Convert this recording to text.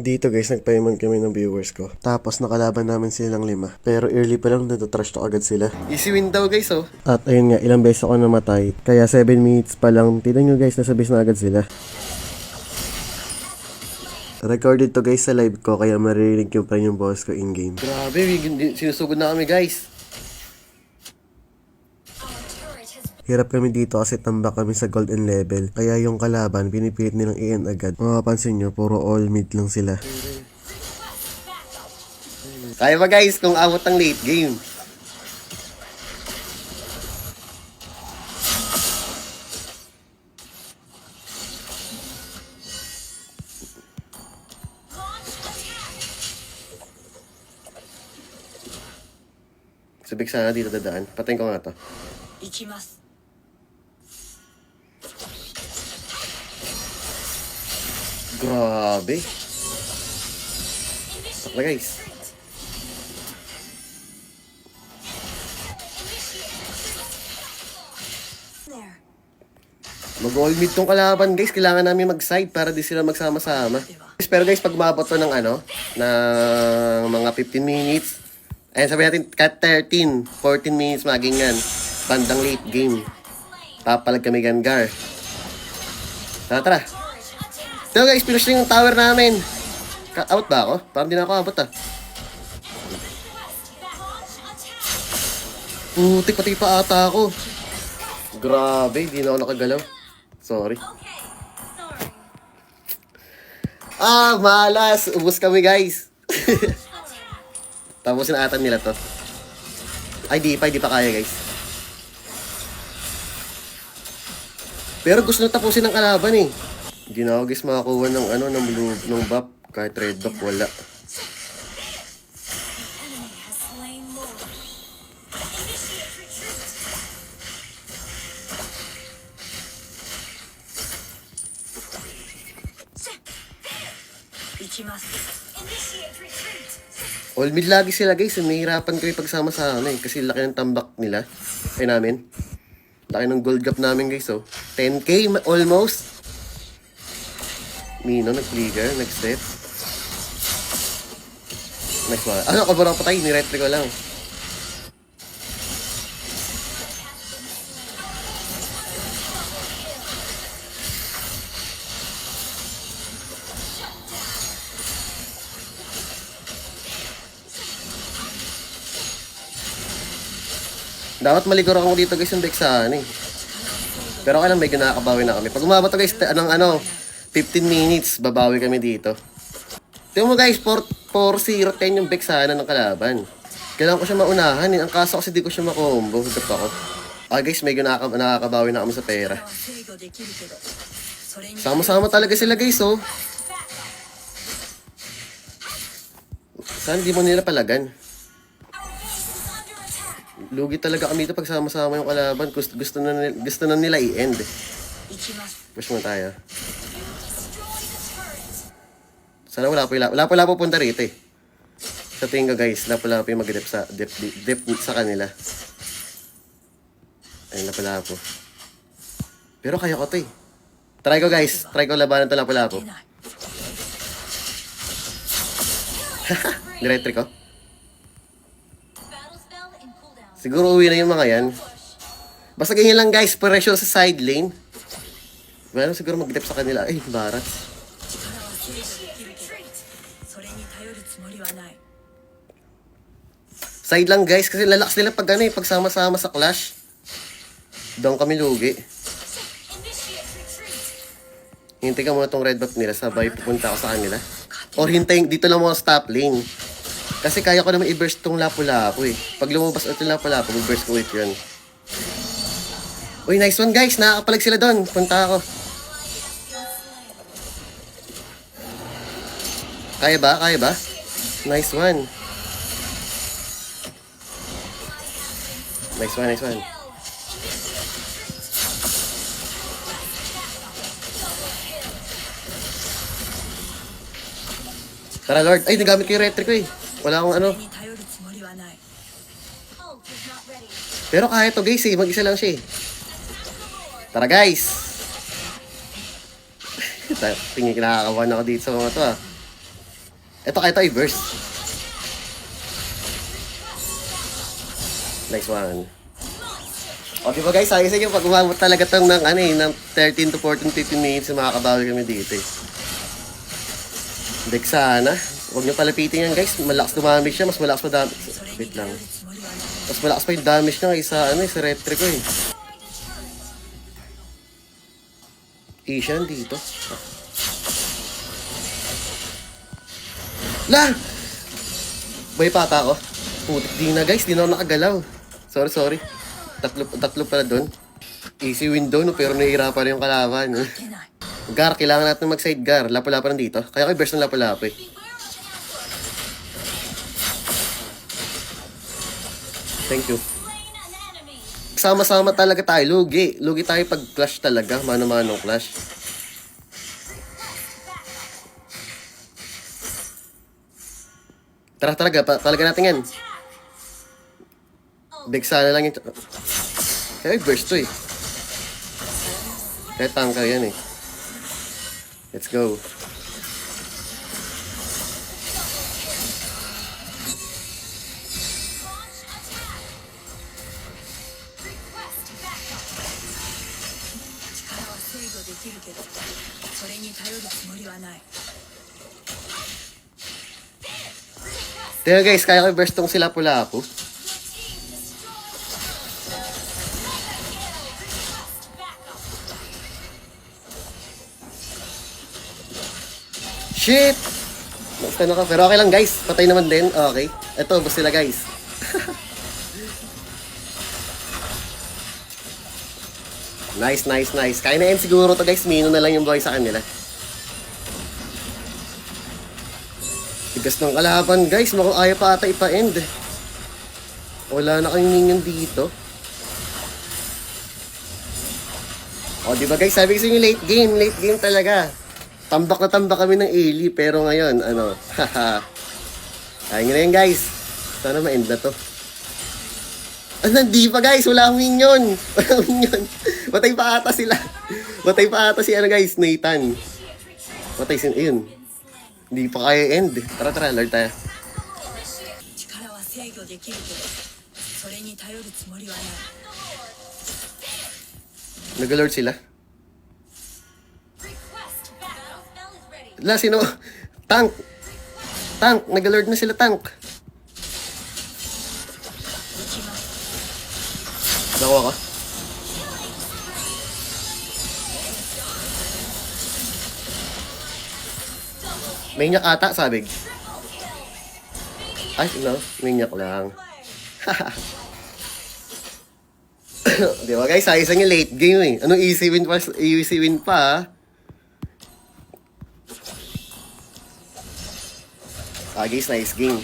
dito guys, nagpayman kami ng viewers ko. Tapos nakalaban namin silang 5. Pero early pa lang natatrash talk agad sila. Easy win daw guys oh. At ayun nga, ilang beses ako namatay. Kaya 7 minutes pa lang, tignan nyo guys, nasa base na agad sila. Recorded to guys sa live ko, kaya maririnig yung pa yung boss ko in-game. Grabe, sinusugod na kami guys. Hirap kami dito kasi tambak kami sa golden level. Kaya yung kalaban, pinipilit nilang i-end agad. Mapapansin nyo, puro all mid lang sila. Kaya ba guys kung abot ng late game? Sabik sana dito dadaan. Patayin ko nga to. Grabe. Sakla guys. Mag-all mid tong kalaban guys. Kailangan namin mag-side para di sila magsama-sama. Pero guys, pag umabot to ng ng mga 15 minutes, ayun sabi natin, cut 13, 14 minutes maging yan. Bandang late game. Papalag kami Gengar. Tara. So guys, pinush na yung tower namin. Out ba ako? Parang di na ako abot ah. Putik, pati pa ata ako. Grabe, di na ako nakagalaw. Sorry. Malas. Ubus kami guys. Tapusin na ata nila to. Ay, di pa kaya guys. Pero gusto na tapusin ng kalaban eh. Hindi na ako guys makakuha ng buff. Kahit red buff, wala. All mid lagi sila guys. Mahirapan kami pagsama-sama eh. Kasi laki ng tambak nila. Ay namin. Laki ng gold gap namin guys oh. 10k almost. Mino, nag-trigger, nag-step. Nice one. Kabarang patay, ni-retry ko lang. Dapat maligor ako dito guys yung Vexana eh. Pero kailan may ginakabawi na kami. Pag umabot guys, 15 minutes, babawi kami dito. Tingnan mo guys, 4-0-10 yung Vexana ng kalaban. Kailangan ko siya maunahan eh. Ang kaso kasi di ko siya makombo. Hagap ako. Guys, may nakakabawi na kami sa pera. Sama-sama talaga sila guys oh. Saan di mo nila palagan? Lugi talaga kami dito pag sama-sama yung kalaban. Gusto na nila i-end. Push mo tayo. Sana wala pala pupunta rito eh. Sa tingin ko guys, wala pa yung mag-dip sa kanila. Ayun, wala po. Pero kaya ko to eh. Try ko guys. Try ko labanan to wala po. Niretry ko. Siguro uwi na yung mga yan. Basta ganyan lang guys, pressure sa side lane. Meron siguro mag-dip sa kanila. Ay, barat. Side lang guys, kasi lalakas nila pag pag sama-sama sa clash. Doon kami lugi. Hintay ka muna tong red buff nila, sabay pupunta ako sa kanila. Or hintayin, dito lang muna sa top lane. Kasi kaya ko naman i-burst tong lapu-lapu eh. Pag lumabas ulit yung lapu-lapu, i-burst ko ulit yun. Uy, nice one guys, nakakapalag sila doon. Punta ako. Kaya ba? Nice one. Nice one. Tara Lord. Ay, nagamit ko yung retry ko eh. Wala akong Pero kaya to guys eh. Mag-isa lang siya eh. Tara guys. Tingin kinakakawan ako dito sa mga to ah. Ito ay burst. Nice one. O, di ba guys, sabi sa inyo, pag umabot talaga tong ng, ng 13 to 14, 15 minutes, makakabawi kami dito eh. Dex sana. Huwag nyo palapitin yan guys, malakas dumamage siya, mas malakas pa damage. Wait lang. Mas malakas pa yung damage niya kaysa, sa retry ko eh. Asian dito. La! Bay pata ako. Putik di na guys, di na ako nakagalaw. Sorry. Tatlo pala doon. Easy window no, pero nahihirapan na yung kalaban. Gar, kailangan natin mag-side Gar. Lapo-lapo nandito. Kaya ko burst ng lapo-lapo eh. Thank you. Sama-sama talaga tayo. Lugi. Lugi tayo pag clash talaga. Mano-manong clash. Tara, talaga natin yan. Dexa na lang yung... Kaya burst to eh. Kaya tanker yan eh. Let's go. Tingnan guys, kaya ko burst tong sila pula ako. Shit! Basta na ka. Pero okay lang guys. Patay naman din. Okay. Ito, bus sila guys. Nice. Kaya na end siguro to guys. Mino na lang yung buhay sa kanila. Tigas ng kalaban guys. Mukhang ayaw pa ata ipa-end. Wala na kayong minion dito. O diba guys, sabi ko sa inyo late game talaga. Tambak na tambak kami ng Eli, pero ngayon, haha. Kaya nyo na yun guys. Sana ma-end na to. Hindi pa guys, wala akong minion. Walang minion. Patay pa ata sila. Patay pa ata si guys, Nathan. Patay sin, ayun. Hindi pa kaya end. Tara, Lord tayo. Nag-alert sila. Sino? Tank! Nag-alert na sila, tank. Nakuha ka? Maniac ata, sabig. Ay, no. Maniac lang. Di ba guys, ayos ang yung late game eh. Anong easy win pa ah. Guys, nice game.